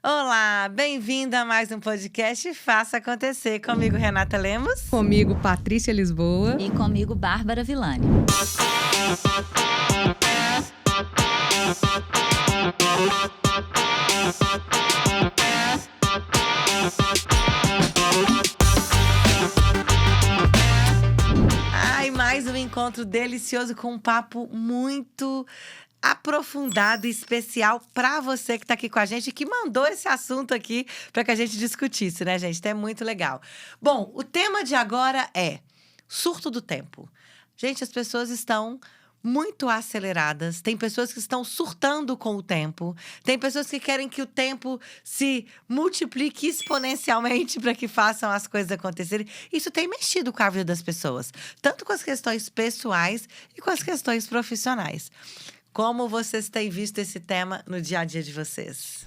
Olá, bem-vinda a mais um podcast Faça Acontecer. Comigo, Renata Lemos. Comigo, Patrícia Lisboa. E comigo, Bárbara Villani. Ai, mais um encontro delicioso com um papo muito aprofundado e especial para você que está aqui com a gente e que mandou esse assunto aqui para que a gente discutisse, né, gente? Então é muito legal. Bom, o tema de agora é surto do tempo. Gente, as pessoas estão muito aceleradas. Tem pessoas que estão surtando com o tempo. Tem pessoas que querem que o tempo se multiplique exponencialmente para que façam as coisas acontecerem. Isso tem mexido com a vida das pessoas, tanto com as questões pessoais e com as questões profissionais. Como vocês têm visto esse tema no dia a dia de vocês?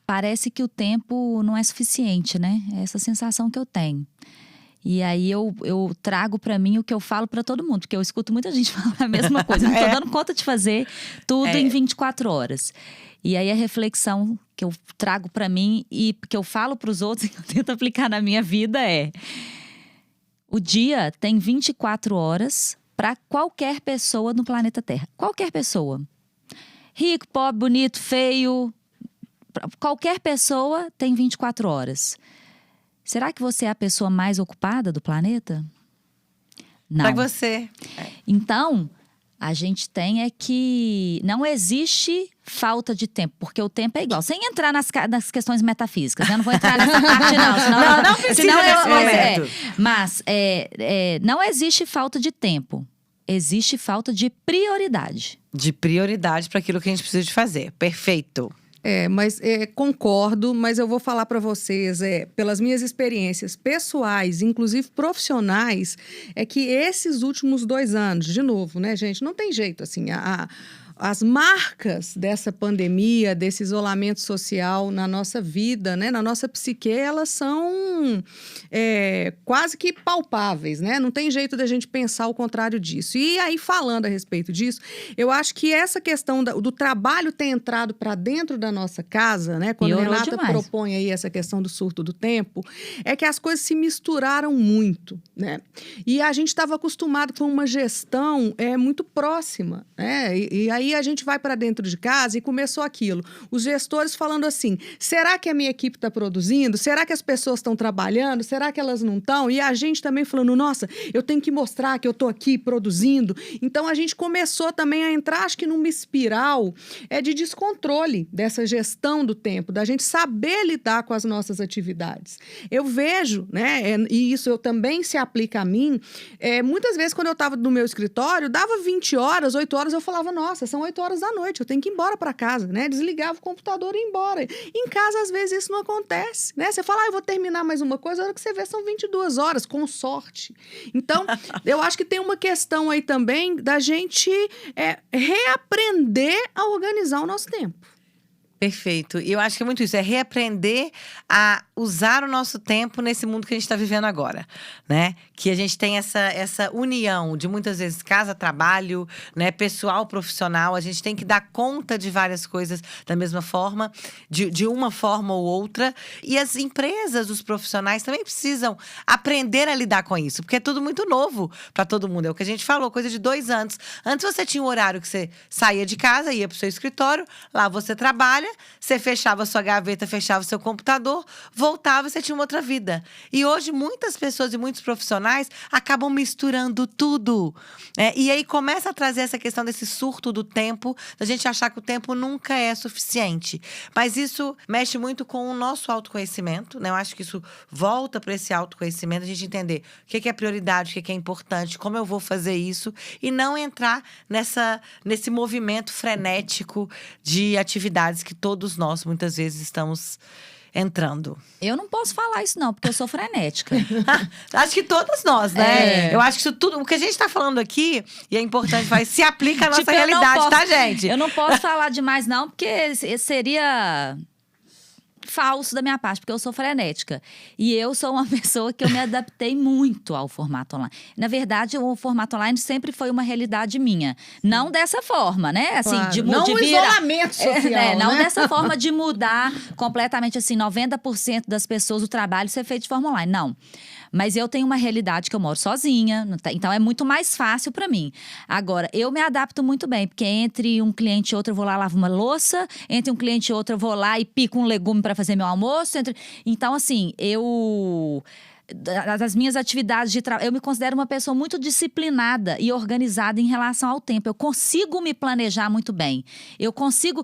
Parece que o tempo não é suficiente, né? É essa sensação que eu tenho. E aí eu trago pra mim o que eu falo pra todo mundo, porque eu escuto muita gente falar a mesma coisa. Eu não tô dando conta de fazer tudo em 24 horas. E aí a reflexão que eu trago pra mim e que eu falo pros outros e que eu tento aplicar na minha vida é: o dia tem 24 horas para qualquer pessoa no planeta Terra. Qualquer pessoa. Rico, pobre, bonito, feio. Qualquer pessoa tem 24 horas. Será que você é a pessoa mais ocupada do planeta? Não. Para você. Então, a gente tem é que não existe falta de tempo, porque o tempo é igual. Sem entrar nas questões metafísicas, né? Eu não vou entrar nessa parte, não. Senão, não precisa nesse momento. Mas não existe falta de tempo. Existe falta de prioridade. De prioridade para aquilo que a gente precisa de fazer. Perfeito. Concordo, mas eu vou falar para vocês, pelas minhas experiências pessoais, inclusive profissionais, é que esses últimos 2 anos, de novo, né, gente, não tem jeito, assim, as marcas dessa pandemia, desse isolamento social na nossa vida, né, na nossa psique, elas são quase que palpáveis, né? Não tem jeito da gente pensar o contrário disso. E aí, falando a respeito disso, eu acho que essa questão do trabalho ter entrado para dentro da nossa casa, né? Quando a Renata propõe aí essa questão do surto do tempo, é que as coisas se misturaram muito, né? E a gente estava acostumado com uma gestão muito próxima, né? E aí a gente vai para dentro de casa e começou aquilo. Os gestores falando assim: será que a minha equipe está produzindo? Será que as pessoas estão trabalhando? Será que elas não estão? E a gente também falando: nossa, eu tenho que mostrar que eu estou aqui produzindo. Então a gente começou também a entrar, acho que numa espiral de descontrole dessa gestão do tempo, da gente saber lidar com as nossas atividades. Eu vejo, né, e isso eu também se aplica a mim, muitas vezes quando eu estava no meu escritório, dava 20 horas, 8 horas, eu falava: nossa, são 8 horas da noite, eu tenho que ir embora para casa, né? Desligava o computador e ir embora. Em casa, às vezes, isso não acontece, né? Você fala: eu vou terminar mais uma coisa, a hora que você vê são 22 horas, com sorte. Então, eu acho que tem uma questão aí também da gente reaprender a organizar o nosso tempo. Perfeito. E eu acho que é muito isso, reaprender a usar o nosso tempo nesse mundo que a gente está vivendo agora, né? Que a gente tem essa união de muitas vezes casa, trabalho, né? Pessoal, profissional. A gente tem que dar conta de várias coisas da mesma forma, de uma forma ou outra. E as empresas, os profissionais também precisam aprender a lidar com isso, porque é tudo muito novo para todo mundo. É o que a gente falou, coisa de 2 anos. Antes você tinha um horário que você saía de casa, ia para o seu escritório, lá você trabalha, você fechava a sua gaveta, fechava o seu computador, voltava e você tinha uma outra vida. E hoje muitas pessoas e muitos profissionais acabam misturando tudo. E aí começa a trazer essa questão desse surto do tempo, da gente achar que o tempo nunca é suficiente. Mas isso mexe muito com o nosso autoconhecimento, né? Eu acho que isso volta para esse autoconhecimento, a gente entender o que é prioridade, o que é importante, como eu vou fazer isso, e não entrar nesse movimento frenético de atividades que todos nós, muitas vezes, estamos entrando. Eu não posso falar isso não, porque eu sou frenética. Acho que todas nós, né? Eu acho que isso tudo, o que a gente tá falando aqui, e é importante, se aplica à nossa realidade, tá, gente? Eu não posso falar demais não, porque seria falso da minha parte, porque eu sou frenética. E eu sou uma pessoa que eu me adaptei muito ao formato online. Na verdade, o formato online sempre foi uma realidade minha. Não dessa forma, né? Assim, Claro. de Não de o isolamento social, não né? dessa forma de mudar completamente, assim, 90% das pessoas, o trabalho ser feito de forma online. Não. Mas eu tenho uma realidade que eu moro sozinha, então é muito mais fácil para mim. Agora, eu me adapto muito bem, porque entre um cliente e outro eu vou lá lavo uma louça, entre um cliente e outro eu vou lá e pico um legume para fazer meu almoço. Então, assim, das minhas atividades de trabalho, eu me considero uma pessoa muito disciplinada e organizada em relação ao tempo. Eu consigo me planejar muito bem. Eu consigo,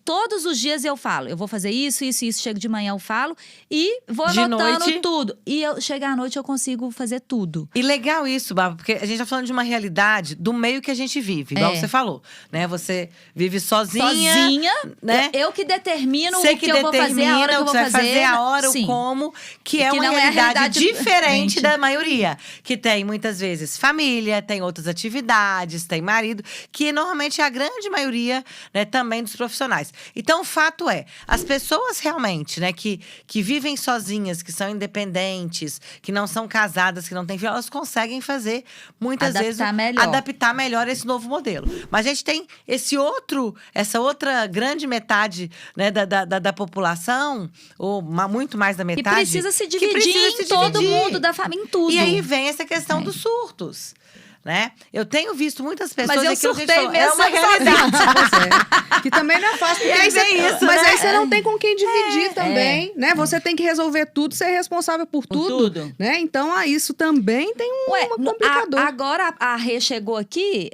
todos os dias eu falo, eu vou fazer isso, chego de manhã eu falo e vou De anotando noite? tudo. E chegar à noite eu consigo fazer tudo. E legal isso, Bárbara, porque a gente tá falando de uma realidade do meio que a gente vive, igual você falou, né? Você vive sozinha, né? Eu que determino Você o que eu vou fazer, a hora que eu vou você vai fazer, a hora, Sim. o como, que é Que uma não é a realidade diferente gente. da maioria. Que tem, muitas vezes, família, tem outras atividades, tem marido, que normalmente é a grande maioria, né, também dos profissionais. Então, o fato é, as pessoas realmente, né, que vivem sozinhas, que são independentes, que não são casadas, que não têm filhos, elas conseguem fazer, muitas vezes, adaptar melhor esse novo modelo. Mas a gente tem essa outra grande metade, né, da população, ou muito mais da metade. E precisa se dividir em todo mundo, da família, em tudo. E aí vem essa questão dos surtos. Né? Eu tenho visto muitas pessoas... Mas eu aquilo que a gente surtei falou, mesmo é uma realidade. Que também não é fácil. Porque aí isso, mas né? aí você não tem com quem dividir também, né? Você tem que resolver tudo, ser responsável por tudo. Né? Então, isso também tem um complicador. Agora a Rê chegou aqui,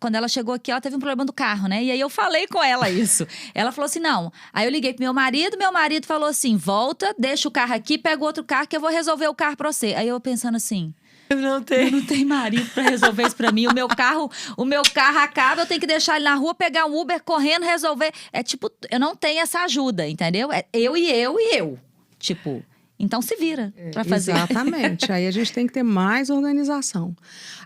quando ela chegou aqui, ela teve um problema do carro, né? E aí eu falei com ela isso. Ela falou assim, não. Aí eu liguei pro meu marido falou assim, volta, deixa o carro aqui, pega o outro carro que eu vou resolver o carro pra você. Aí eu pensando assim... Eu não tenho marido pra resolver isso pra mim. O meu carro acaba, eu tenho que deixar ele na rua, pegar um Uber, correndo, resolver. É tipo, eu não tenho essa ajuda, entendeu? É eu. Tipo, então se vira pra fazer. Exatamente. Aí a gente tem que ter mais organização.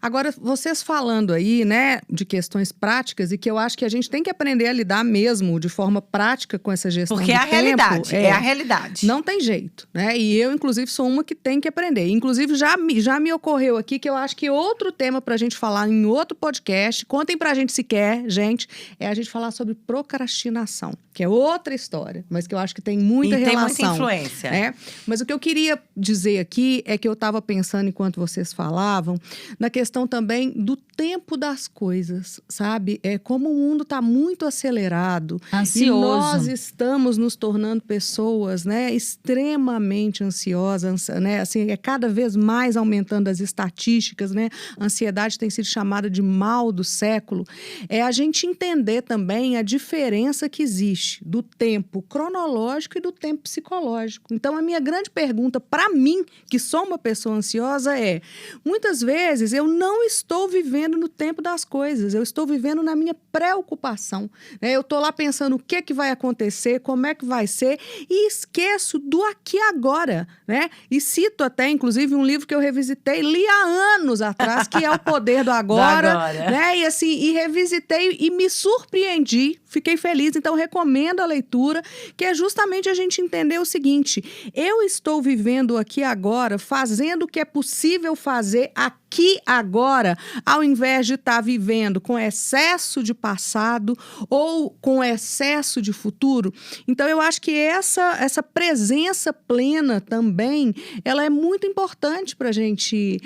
Agora, vocês falando aí, né, de questões práticas, e que eu acho que a gente tem que aprender a lidar mesmo de forma prática com essa gestão do tempo. Porque é a realidade. Não tem jeito, né? E eu, inclusive, sou uma que tem que aprender. Inclusive, já me ocorreu aqui que eu acho que outro tema pra gente falar em outro podcast, contem pra gente se quer, gente, é a gente falar sobre procrastinação, que é outra história, mas que eu acho que tem muita relação. Tem muita influência. Né? Mas o que eu queria dizer aqui é que eu estava pensando, enquanto vocês falavam, na questão também do tempo das coisas, sabe? É como o mundo está muito acelerado. Ansioso. E nós estamos nos tornando pessoas, né, extremamente ansiosas, né? Assim, é cada vez mais aumentando as estatísticas, né? A ansiedade tem sido chamada de mal do século. É a gente entender também a diferença que existe do tempo cronológico e do tempo psicológico. Então, a minha grande pergunta para mim, que sou uma pessoa ansiosa, é: muitas vezes eu não estou vivendo no tempo das coisas, eu estou vivendo na minha preocupação. Né? Eu estou lá pensando o que vai acontecer, como é que vai ser, e esqueço do aqui e agora. Né? E cito até, inclusive, um livro que eu revisitei, li há anos atrás, que é O Poder do Agora. Né? E revisitei e me surpreendi, fiquei feliz, então recomendo a leitura, que é justamente a gente entender o seguinte: eu estou vivendo aqui agora, fazendo o que é possível fazer aqui agora, ao invés de estar vivendo com excesso de passado ou com excesso de futuro. Então, eu acho que essa presença plena também, ela é muito importante para a gente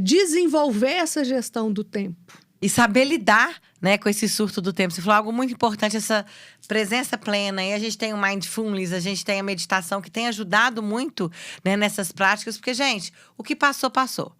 desenvolver essa gestão do tempo. E saber lidar, né, com esse surto do tempo. Você falou algo muito importante, essa presença plena. E a gente tem o Mindfulness, a gente tem a meditação, que tem ajudado muito, né, nessas práticas. Porque, gente, o que passou, passou.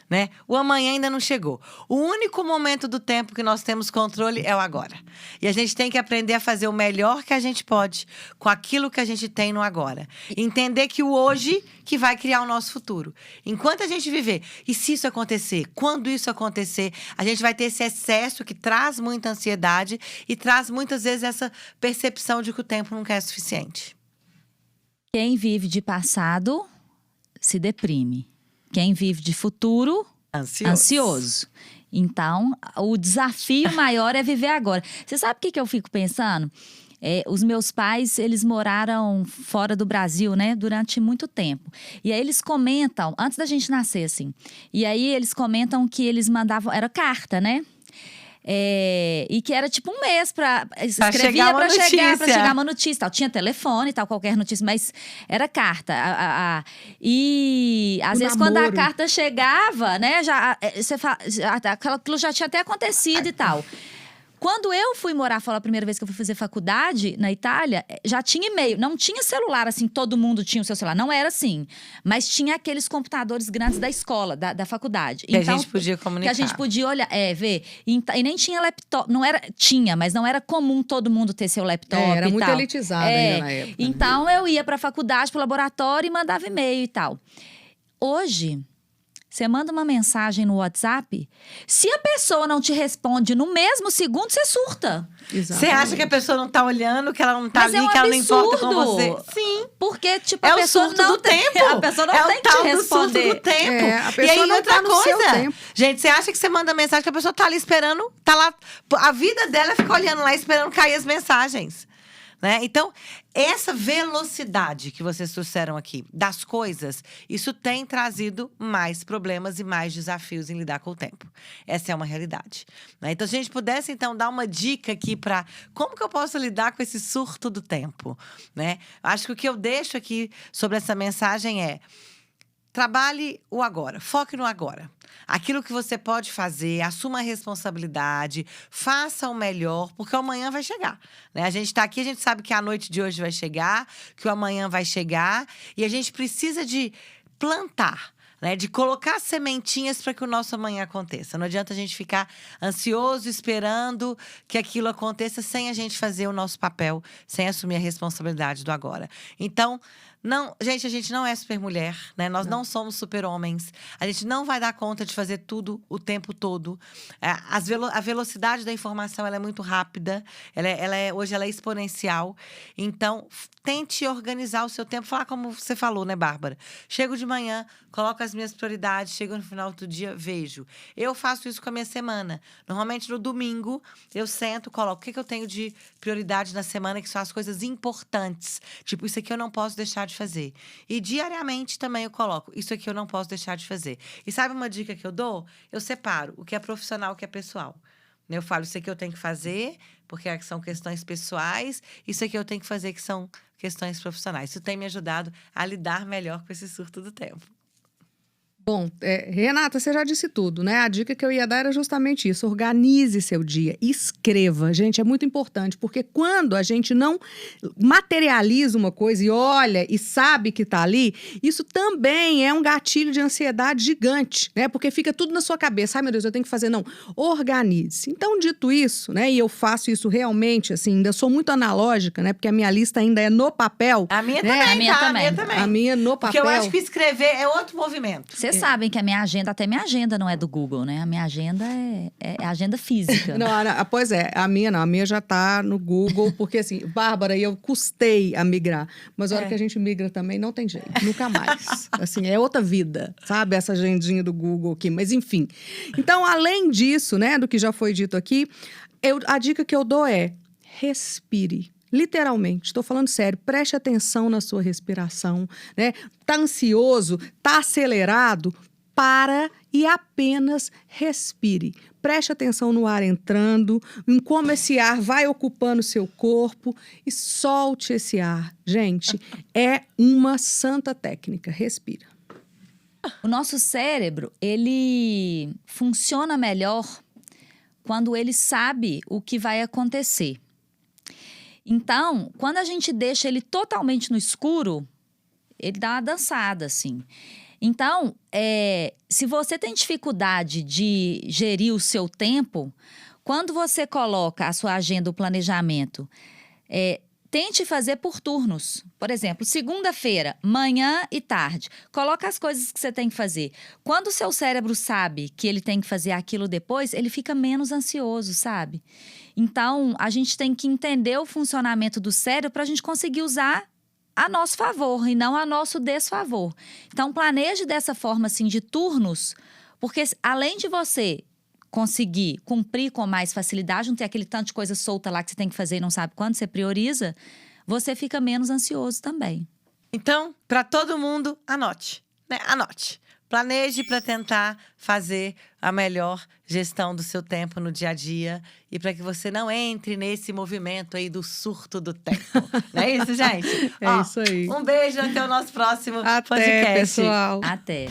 Né? O amanhã ainda não chegou. O único momento do tempo que nós temos controle é o agora. E a gente tem que aprender a fazer o melhor que a gente pode com aquilo que a gente tem no agora. Entender que o hoje que vai criar o nosso futuro. Enquanto a gente viver, e se isso acontecer, quando isso acontecer, a gente vai ter esse excesso que traz muita ansiedade e traz muitas vezes essa percepção de que o tempo nunca é suficiente. Quem vive de passado se deprime. Quem vive de futuro, ansioso. Então, o desafio maior é viver agora. Você sabe o que eu fico pensando? Os meus pais, eles moraram fora do Brasil, né? Durante muito tempo. E aí eles comentam, antes da gente nascer, assim. E aí eles comentam que eles mandavam, era carta, né? E que era tipo um mês escrevia pra chegar uma notícia, tal. Tinha telefone e tal, qualquer notícia, mas era carta. E às vezes quando a carta chegava, né, aquilo já tinha até acontecido e tal. Quando eu fui morar fora a primeira vez que eu fui fazer faculdade na Itália, já tinha e-mail. Não tinha celular, assim, todo mundo tinha o seu celular. Não era assim. Mas tinha aqueles computadores grandes da escola, da faculdade. Que então, a gente podia comunicar. Que a gente podia olhar, ver. E nem tinha laptop. Não era, tinha, mas não era comum todo mundo ter seu laptop era e muito tal. elitizado ainda na época. Então, eu ia pra faculdade, pro laboratório e mandava e-mail e tal. Hoje... Você manda uma mensagem no WhatsApp, se a pessoa não te responde no mesmo segundo, você surta. Você acha que a pessoa não tá olhando, que ela não tá ali, que ela não importa com você? Sim. Porque, tipo, a pessoa não tem do tempo. A pessoa não tem que te responder. Do tempo. A pessoa e aí, não outra tá no coisa. seu tempo. Gente, você acha que você manda mensagem que a pessoa tá ali esperando, tá lá. A vida dela fica olhando lá, esperando cair as mensagens. Né? Então, essa velocidade que vocês trouxeram aqui das coisas, isso tem trazido mais problemas e mais desafios em lidar com o tempo. Essa é uma realidade. Né? Então, se a gente pudesse, então, dar uma dica aqui para como que eu posso lidar com esse surto do tempo. Né? Acho que o que eu deixo aqui sobre essa mensagem é: trabalhe o agora, foque no agora. Aquilo que você pode fazer, assuma a responsabilidade, faça o melhor, porque o amanhã vai chegar. Né? A gente está aqui, a gente sabe que a noite de hoje vai chegar, que o amanhã vai chegar, e a gente precisa de plantar. Né, de colocar sementinhas para que o nosso amanhã aconteça. Não adianta a gente ficar ansioso, esperando que aquilo aconteça sem a gente fazer o nosso papel, sem assumir a responsabilidade do agora. Então, gente, a gente não é super mulher, né? Nós não somos super homens. A gente não vai dar conta de fazer tudo o tempo todo. A velocidade da informação ela é muito rápida. Hoje ela é exponencial. Então, tente organizar o seu tempo. Falar como você falou, né, Bárbara? Chego de manhã, coloco as minhas prioridades, chego no final do dia, vejo. Eu faço isso com a minha semana. Normalmente, no domingo, eu sento, coloco o que eu tenho de prioridade na semana, que são as coisas importantes. Tipo, isso aqui eu não posso deixar de fazer. E diariamente também eu coloco, isso aqui eu não posso deixar de fazer. E sabe uma dica que eu dou? Eu separo o que é profissional e o que é pessoal. Eu falo, isso aqui eu tenho que fazer, porque são questões pessoais. Isso aqui eu tenho que fazer, que são questões profissionais. Isso tem me ajudado a lidar melhor com esse surto do tempo. Bom, Renata, você já disse tudo, né? A dica que eu ia dar era justamente isso. Organize seu dia, escreva. Gente, é muito importante, porque quando a gente não materializa uma coisa e olha e sabe que tá ali, isso também é um gatilho de ansiedade gigante, né? Porque fica tudo na sua cabeça. Ai, meu Deus, eu tenho que fazer. Não, organize. Então, dito isso, né? E eu faço isso realmente, assim, ainda sou muito analógica, né? Porque a minha lista ainda é no papel. A minha né? também, a minha também. A minha no papel. Porque eu acho que escrever é outro movimento. Vocês sabem que a minha agenda, até minha agenda não é do Google, né? A minha agenda é agenda física. Não, pois é, a minha não, a minha já tá no Google, porque assim, Bárbara e eu custei a migrar, mas a hora que a gente migra também não tem jeito, nunca mais. Assim, é outra vida, sabe? Essa agendinha do Google aqui, mas enfim. Então, além disso, né, do que já foi dito aqui, a dica que eu dou é: respire. Literalmente, estou falando sério, preste atenção na sua respiração, né? Tá ansioso, tá acelerado? Para e apenas respire. Preste atenção no ar entrando, em como esse ar vai ocupando o seu corpo e solte esse ar. Gente, é uma santa técnica. Respira. O nosso cérebro, ele funciona melhor quando ele sabe o que vai acontecer. Então, quando a gente deixa ele totalmente no escuro, ele dá uma dançada, assim. Então, se você tem dificuldade de gerir o seu tempo, quando você coloca a sua agenda, o planejamento, tente fazer por turnos. Por exemplo, segunda-feira, manhã e tarde. Coloca as coisas que você tem que fazer. Quando o seu cérebro sabe que ele tem que fazer aquilo depois, ele fica menos ansioso, sabe? Então, a gente tem que entender o funcionamento do cérebro para a gente conseguir usar a nosso favor e não a nosso desfavor. Então, planeje dessa forma, assim, de turnos, porque além de você conseguir cumprir com mais facilidade, não ter aquele tanto de coisa solta lá que você tem que fazer e não sabe quando, você prioriza, você fica menos ansioso também. Então, para todo mundo, anote, né? Anote. Planeje para tentar fazer a melhor gestão do seu tempo no dia a dia e para que você não entre nesse movimento aí do surto do tempo. Não é isso, gente? É isso aí. Um beijo, até o nosso próximo Até, podcast. pessoal. Até.